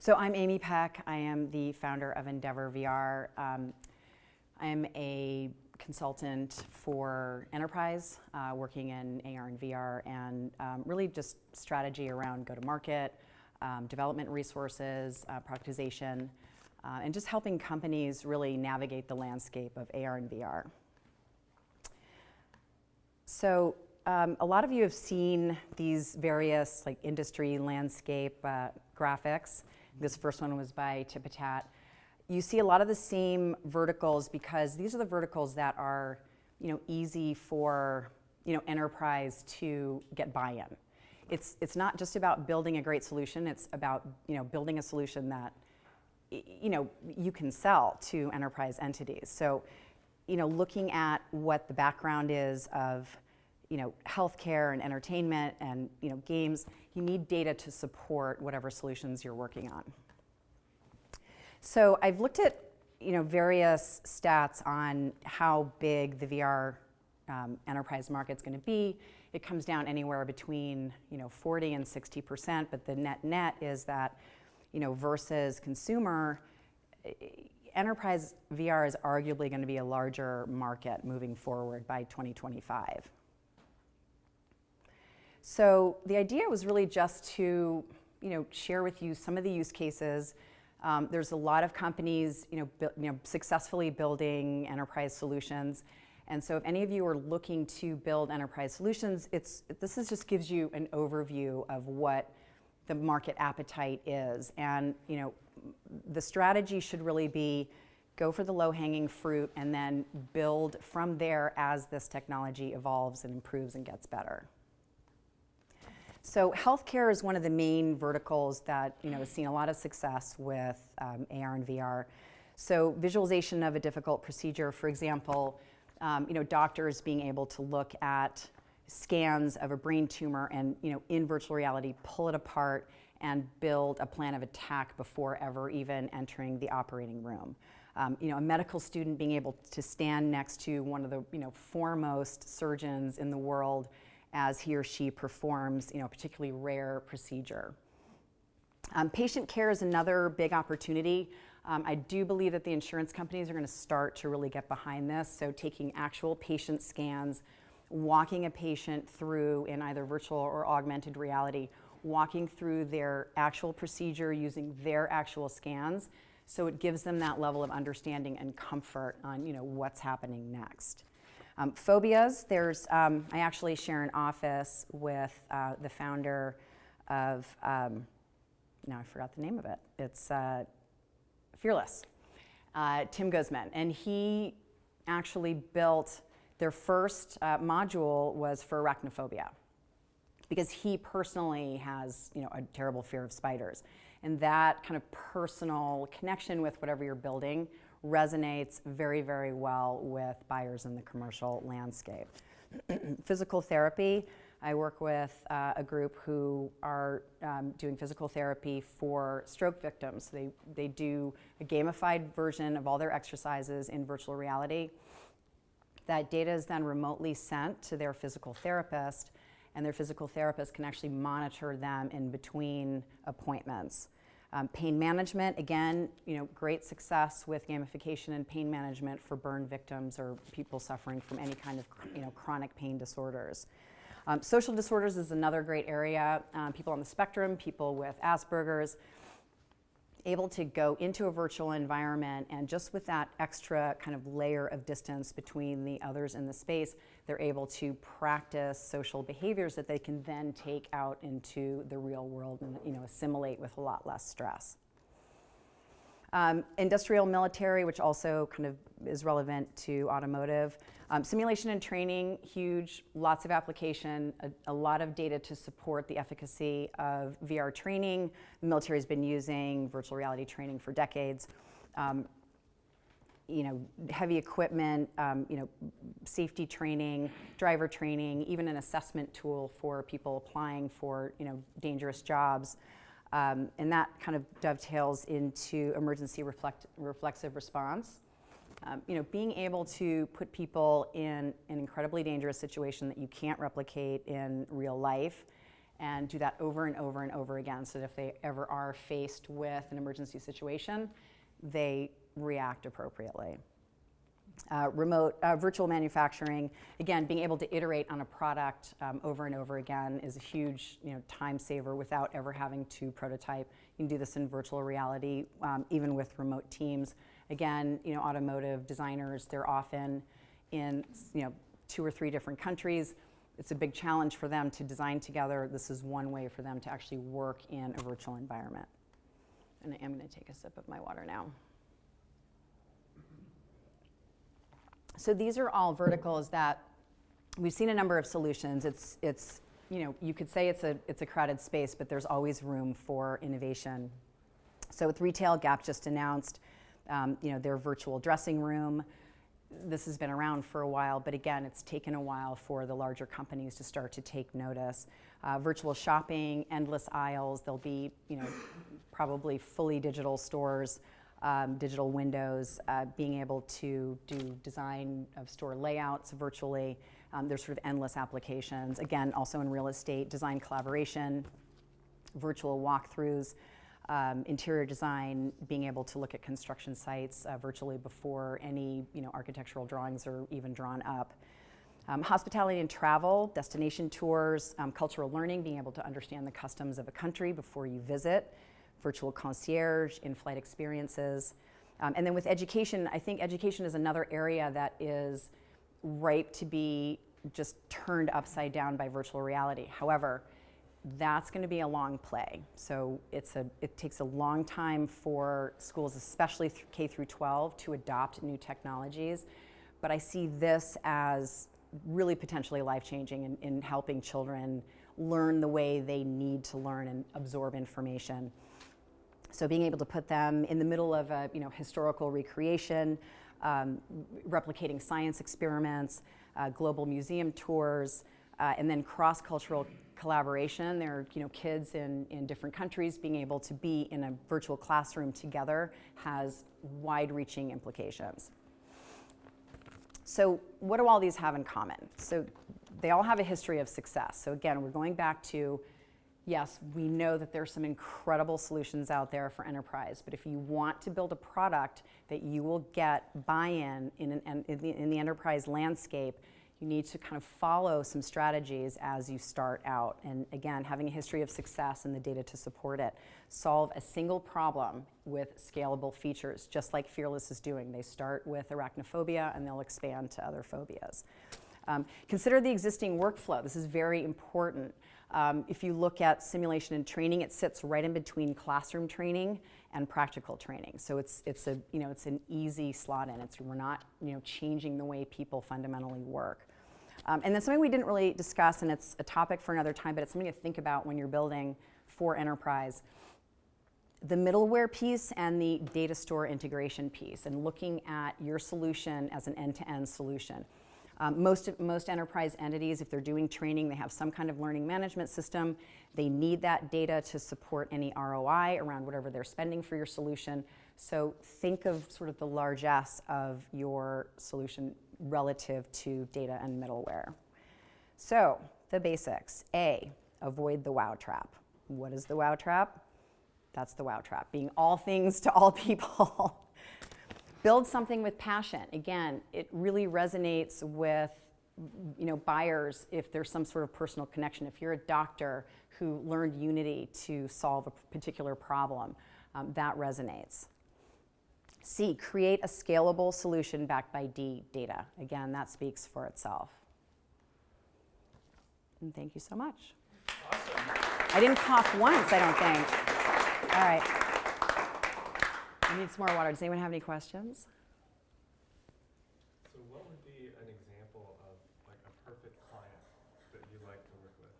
So I'm Amy Peck. I am the founder of EndeavorVR. I'm a consultant for enterprise, working in AR and VR, and really just strategy around go-to-market, development resources, productization, and just helping companies really navigate the landscape of AR and VR. So a lot of you have seen these various industry landscape graphics. This first one was by Tipatat. You see a lot of the same verticals because these are the verticals that are easy for enterprise to get buy-in. It's not just about building a great solution, it's about building a solution that you can sell to enterprise entities. So looking at what the background is of healthcare and entertainment and games, you need data to support whatever solutions you're working on. So I've looked at various stats on how big the VR enterprise market's going to be. It comes down anywhere between 40 and 60%, but the net is that versus consumer, enterprise VR is arguably going to be a larger market moving forward by 2025. So the idea was really just to share with you some of the use cases. There's a lot of companies successfully building enterprise solutions, and so if any of you are looking to build enterprise solutions, this just gives you an overview of what the market appetite is. And the strategy should really be go for the low-hanging fruit and then build from there as this technology evolves and improves and gets better. So healthcare is one of the main verticals that has seen a lot of success with AR and VR. So visualization of a difficult procedure, for example, doctors being able to look at scans of a brain tumor and in virtual reality pull it apart and build a plan of attack before ever even entering the operating room. A medical student being able to stand next to one of the foremost surgeons in the world as he or she performs a particularly rare procedure. Patient care is another big opportunity. I do believe that the insurance companies are going to start to really get behind this, so taking actual patient scans, walking a patient through in either virtual or augmented reality, walking through their actual procedure using their actual scans, so it gives them that level of understanding and comfort on what's happening next. Phobias, I actually share an office with the founder of, now I forgot the name of it, it's Fearless, Tim Guzman, and he actually built their first module was for arachnophobia because he personally has a terrible fear of spiders, and that kind of personal connection with whatever you're building resonates very, very well with buyers in the commercial landscape. Physical therapy, I work with a group who are doing physical therapy for stroke victims. They do a gamified version of all their exercises in virtual reality. That data is then remotely sent to their physical therapist, and their physical therapist can actually monitor them in between appointments. Pain management, again, great success with gamification and pain management for burn victims or people suffering from any kind of chronic pain disorders. Social disorders is another great area. People on the spectrum, people with Asperger's, able to go into a virtual environment, and just with that extra kind of layer of distance between the others in the space, they're able to practice social behaviors that they can then take out into the real world and assimilate with a lot less stress. Industrial military, which also kind of is relevant to automotive. Simulation and training, huge, lots of application, a lot of data to support the efficacy of VR training. The military has been using virtual reality training for decades. Heavy equipment, safety training, driver training, even an assessment tool for people applying for, dangerous jobs. And that kind of dovetails into emergency reflexive response. Being able to put people in an incredibly dangerous situation that you can't replicate in real life and do that over and over and over again so that if they ever are faced with an emergency situation, they react appropriately. Virtual manufacturing, again, being able to iterate on a product over and over again is a huge time saver without ever having to prototype. You can do this in virtual reality, even with remote teams. Again, automotive designers, they're often in 2 or 3 different countries. It's a big challenge for them to design together. This is one way for them to actually work in a virtual environment. And I am going to take a sip of my water now. So these are all verticals that we've seen a number of solutions. It's you could say it's a crowded space, but there's always room for innovation. So with retail, Gap just announced their virtual dressing room. This has been around for a while, but again, it's taken a while for the larger companies to start to take notice. Virtual shopping, endless aisles. There'll be probably fully digital stores. Digital windows, being able to do design of store layouts virtually. There's sort of endless applications. Again, also in real estate, design collaboration, virtual walkthroughs, interior design, being able to look at construction sites virtually before any architectural drawings are even drawn up. Hospitality and travel, destination tours, cultural learning, being able to understand the customs of a country before you visit. Virtual concierge, in-flight experiences. And then with education, I think education is another area that is ripe to be just turned upside down by virtual reality. However, that's going to be a long play. So it takes a long time for schools, especially K through 12, to adopt new technologies. But I see this as really potentially life-changing in helping children learn the way they need to learn and absorb information. So being able to put them in the middle of a historical recreation, replicating science experiments, global museum tours, and then cross-cultural collaboration. There are kids in different countries being able to be in a virtual classroom together has wide-reaching implications. So what do all these have in common? So they all have a history of success. So again, we're going back to, yes, we know that there's some incredible solutions out there for enterprise, but if you want to build a product that you will get buy-in in the enterprise landscape, you need to kind of follow some strategies as you start out. And again, having a history of success and the data to support it. Solve a single problem with scalable features, just like Fearless is doing. They start with arachnophobia and they'll expand to other phobias. Consider the existing workflow. This is very important. If you look at simulation and training, it sits right in between classroom training and practical training. So it's an easy slot in. We're not changing the way people fundamentally work. And then something we didn't really discuss, and it's a topic for another time, but it's something to think about when you're building for enterprise. The middleware piece and the data store integration piece, and looking at your solution as an end-to-end solution. Most enterprise entities, if they're doing training, they have some kind of learning management system. They need that data to support any ROI around whatever they're spending for your solution. So think of sort of the largesse of your solution relative to data and middleware. So the basics. A, avoid the wow trap. What is the wow trap? That's the wow trap, being all things to all people. Build something with passion. Again, it really resonates with buyers if there's some sort of personal connection. If you're a doctor who learned Unity to solve a particular problem, that resonates. C, create a scalable solution backed by D, data. Again, that speaks for itself. And thank you so much. Awesome. I didn't cough once, I don't think. All right. I need some more water. Does anyone have any questions? So what would be an example of like a perfect client that you like to work with?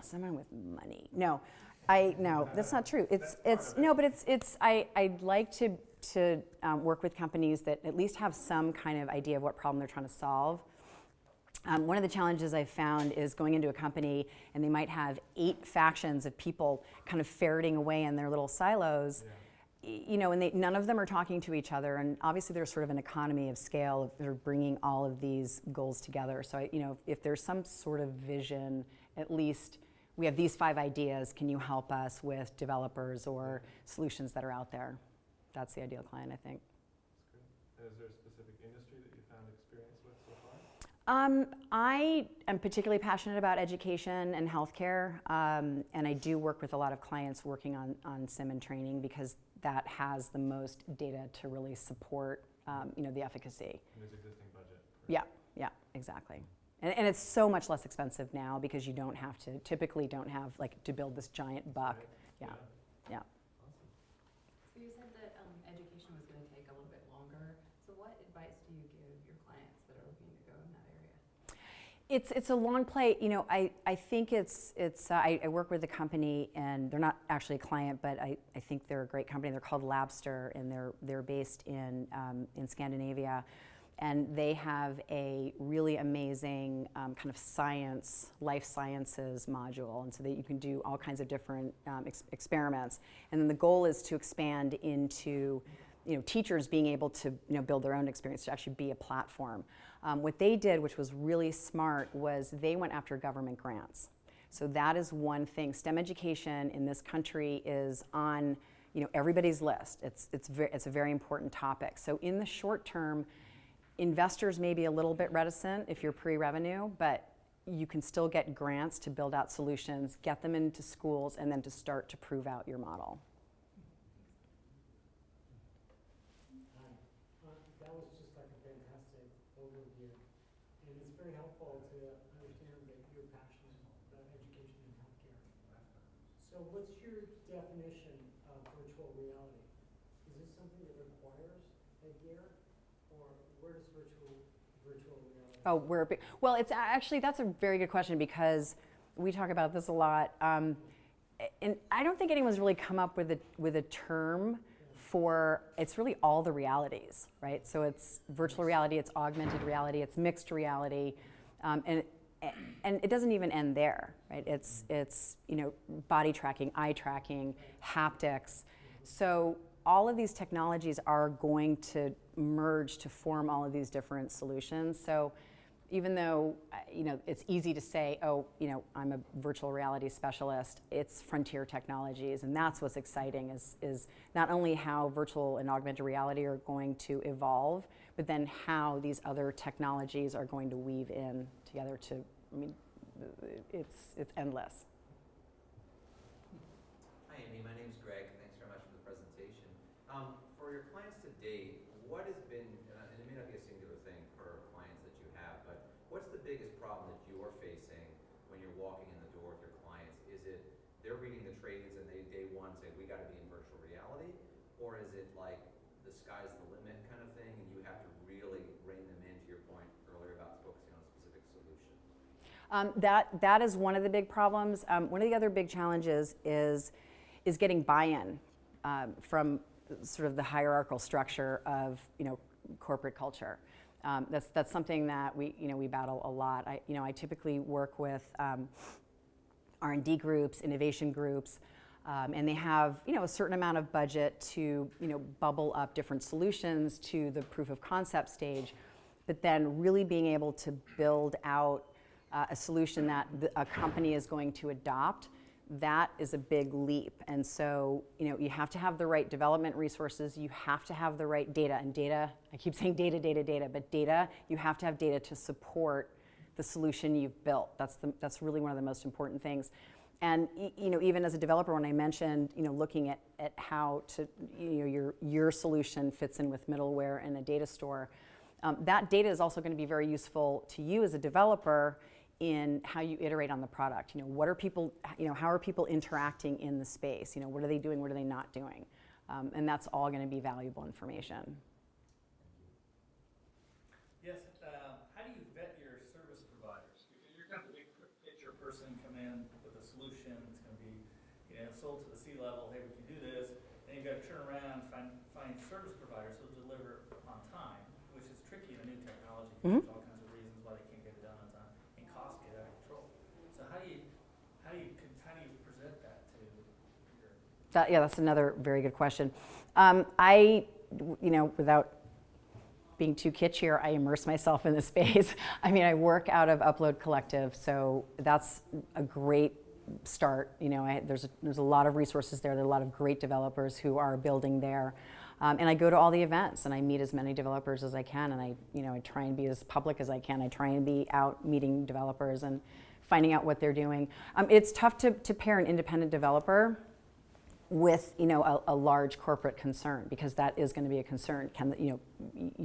Someone with money. No, that's not true. I'd like to work with companies that at least have some kind of idea of what problem they're trying to solve. One of the challenges I've found is going into a company and they might have 8 factions of people kind of ferreting away in their little silos. and none of them are talking to each other, and obviously there's sort of an economy of scale of they're bringing all of these goals together. So if there's some sort of vision, at least we have these 5 ideas, can you help us with developers or solutions that are out there? That's the ideal client, I think. That's great. Is there a specific industry that you found experience with so far? I am particularly passionate about education and healthcare, and I do work with a lot of clients working on sim and training because that has the most data to really support, the efficacy. And there's existing budget. Yeah, exactly. And it's so much less expensive now because you typically don't have to build this giant buck. Right. Yeah. Awesome. So you said that education was going to take a little bit longer. So what advice do you give your clients that are looking to go in that area? It's a long play. I think I work with a company, and they're not actually a client, but I think they're a great company. They're called Lobster, and they're based in Scandinavia. And they have a really amazing kind of life sciences module, and so that you can do all kinds of different experiments. And then the goal is to expand into, teachers being able to, build their own experience, to actually be a platform. What they did, which was really smart, was they went after government grants. So that is one thing. STEM education in this country is on, everybody's list. It's a very important topic. So in the short term, investors may be a little bit reticent if you're pre-revenue, but you can still get grants to build out solutions, get them into schools, and then to start to prove out your model. That was just like a fantastic overview. And it's very helpful to understand that you're passionate about education and healthcare. So what's your definition of virtual reality? Is this something that requires a gear? Or where's virtual reality? Well, it's actually, that's a very good question because we talk about this a lot. And I don't think anyone's really come up with a term for, it's really all the realities, right? So it's virtual reality, it's augmented reality, it's mixed reality, and it doesn't even end there, right? It's body tracking, eye tracking, haptics. So all of these technologies are going to merge to form all of these different solutions. So even though it's easy to say, I'm a virtual reality specialist, it's frontier technologies, and that's what's exciting is not only how virtual and augmented reality are going to evolve, but then how these other technologies are going to weave in together it's endless. Hi Andy, my name's Greg. Thanks very much for the presentation. For your clients to date, what has been, and it may not be a singular thing for clients that you have, but what's the biggest problem that you're facing when you're walking in the door with your clients? Is it they're reading the trades and they day one say, we got to be in virtual reality? Or is it like the sky's the limit kind of thing and you have to really rein them in, to your point earlier about focusing on a specific solution? That is one of the big problems. One of the other big challenges is getting buy-in from sort of the hierarchical structure of corporate culture. That's something that we battle a lot. I typically work with R&D groups, innovation groups, and they have a certain amount of budget to bubble up different solutions to the proof of concept stage, but then really being able to build out a solution that a company is going to adopt. That is a big leap. And so, you have to have the right development resources, you have to have the right data, and data, I keep saying data, but data, you have to have data to support the solution you've built. That's really one of the most important things. And even as a developer, when I mentioned looking at how to your solution fits in with middleware and a data store, that data is also going to be very useful to you as a developer in how you iterate on the product. What are people, how are people interacting in the space? What are they doing? What are they not doing? And that's all going to be valuable information. Yes, how do you vet your service providers? You're kind of the big picture person come in with a solution. It's going to be sold to the C-level. Hey, we can do this. Then you've got to turn around, find service providers who deliver on time, which is tricky in a new technology. Mm-hmm. There's all kinds of reasons why they can't get it done on time, and costs get out of control. So how do you present that to your That's another very good question. Without being too kitschy, I immerse myself in the space. I mean, I work out of Upload Collective, so that's a great start. There's a lot of resources there. There are a lot of great developers who are building there. And I go to all the events and I meet as many developers as I can, and I try and be as public as I can. I try and be out meeting developers and finding out what they're doing. It's tough to pair an independent developer with a large corporate concern, because that is going to be a concern. You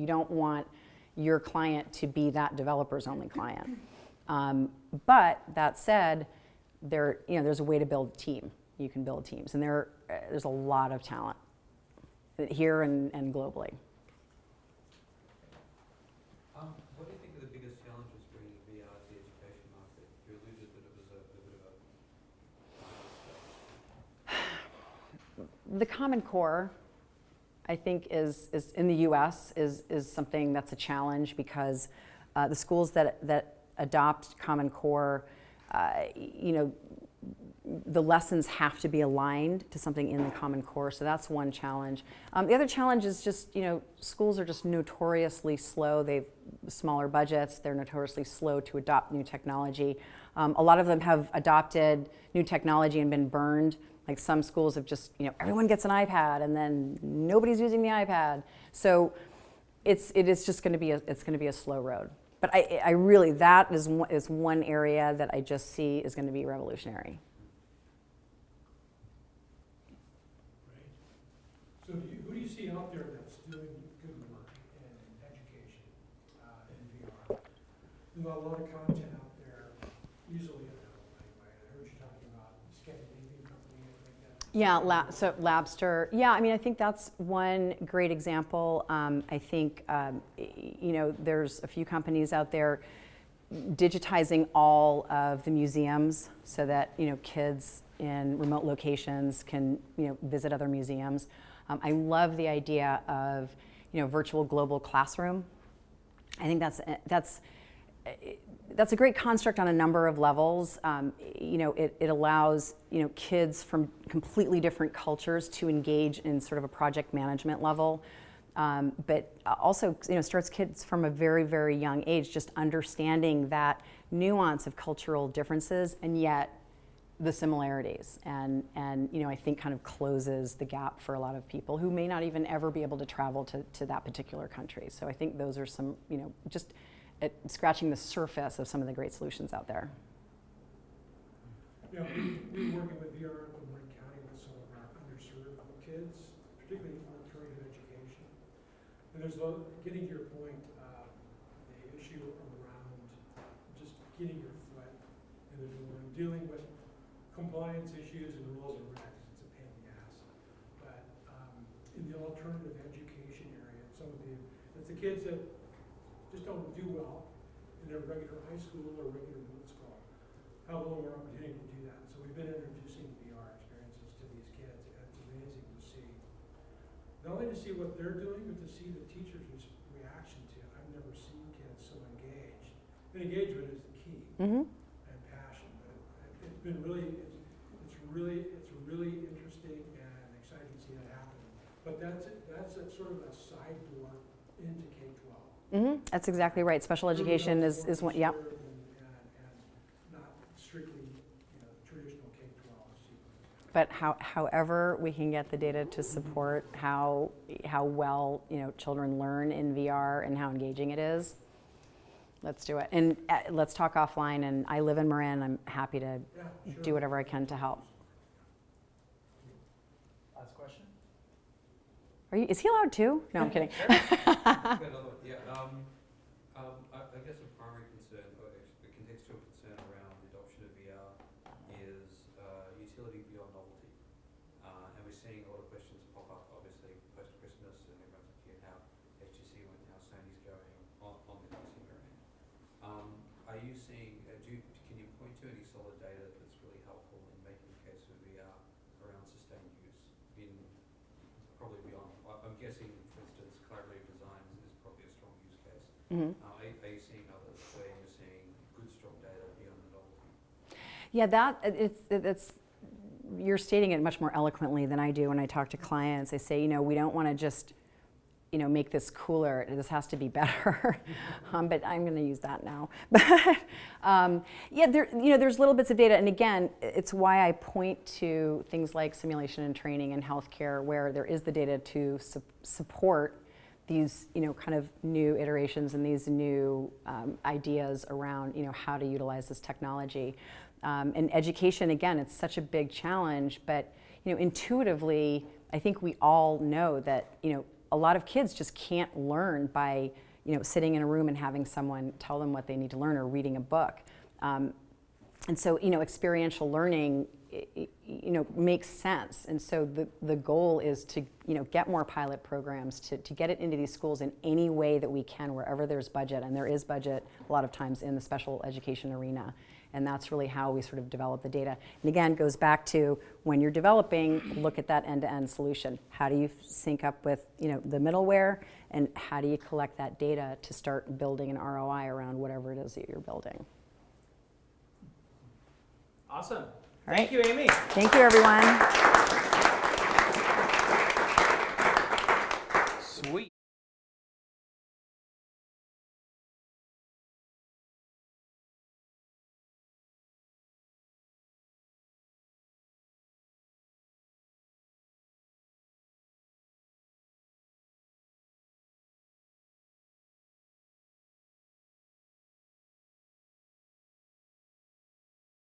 don't want your client to be that developer's only client. But that said, there's a way to build a team. You can build teams, and there's a lot of talent here and globally. What do you think are the biggest challenges bringing VR to the education market? You alluded that it was a bit of a The Common Core, I think, is in the U.S. is something that's a challenge, because the schools that adopt Common Core, the lessons have to be aligned to something in the Common Core, so that's one challenge. The other challenge is just, schools are just notoriously slow. They've smaller budgets. They're notoriously slow to adopt new technology. A lot of them have adopted new technology and been burned. Like some schools have just, everyone gets an iPad and then nobody's using the iPad. So it is just going to be a slow road. But I really, that is one area that I just see is going to be revolutionary. So who do you see out there that's doing good work in education, in VR? There's a lot of content out there, easily available anyway. I heard you talking about a Scandinavian company, I think that. Yeah, so Lobster. Yeah, I think that's one great example. I think, there's a few companies out there digitizing all of the museums so that, kids in remote locations can, visit other museums. I love the idea of, virtual global classroom. I think that's a great construct on a number of levels. It allows, kids from completely different cultures to engage in sort of a project management level, but also, starts kids from a very, very young age just understanding that nuance of cultural differences and yet the similarities, and I think kind of closes the gap for a lot of people who may not even ever be able to travel to that particular country. So I think those are some, just scratching the surface of some of the great solutions out there. We're working with VR in Warren County with some of our underserved kids, particularly in alternative education. And there's getting to your point, the issue around just getting your foot in the door and dealing with compliance issues and rules and regs. It's a pain in the ass. But in the alternative education area, it's the kids that just don't do well in their regular high school or regular middle school, have a little more opportunity to do that. So we've been introducing VR experiences to these kids, and it's amazing to see. Not only to see what they're doing, but to see the teacher's reaction to it. I've never seen kids so engaged. And engagement is the key, and passion. But it's been it's really interesting and exciting to see that happen. But that's sort of a side door into K-12. That's exactly right. Special education is one, yep. And not strictly, traditional K-12. But however we can get the data to support how well, children learn in VR and how engaging it is, let's do it. And let's talk offline. And I live in Marin. I'm happy to do whatever I can to help. Last question? Is he allowed to? No, I'm kidding. I guess a primary concern, or a contextual concern around the adoption of VR is utility beyond novelty. And we're seeing a lot of questions pop up, obviously, post-Christmas, and everyone's looking at how HTC went and how Sony's going on the consumer end. Are you seeing, can you point to any solid data that's really helpful in making the case for VR around sustained use in probably beyond? I'm guessing, for instance, collaborative design is probably a strong use case. Are you seeing others where you're seeing good, strong data beyond the novelty? Yeah, it's you're stating it much more eloquently than I do when I talk to clients. I say, we don't want to just, make this cooler. This has to be better. But I'm going to use that now. But yeah, there's little bits of data, and again, it's why I point to things like simulation and training in healthcare, where there is the data to support these, kind of new iterations and these new ideas around, how to utilize this technology. And education, again, it's such a big challenge, but, intuitively, I think we all know that, a lot of kids just can't learn by, sitting in a room and having someone tell them what they need to learn or reading a book. And so, experiential learning, makes sense. And so the goal is to, get more pilot programs, to get it into these schools in any way that we can, wherever there's budget. And there is budget a lot of times in the special education arena. And that's really how we sort of develop the data. And again, it goes back to when you're developing, look at that end-to-end solution. How do you sync up with, the middleware, and how do you collect that data to start building an ROI around whatever it is that you're building? Awesome. All right. Thank you, Amy. Thank you, everyone.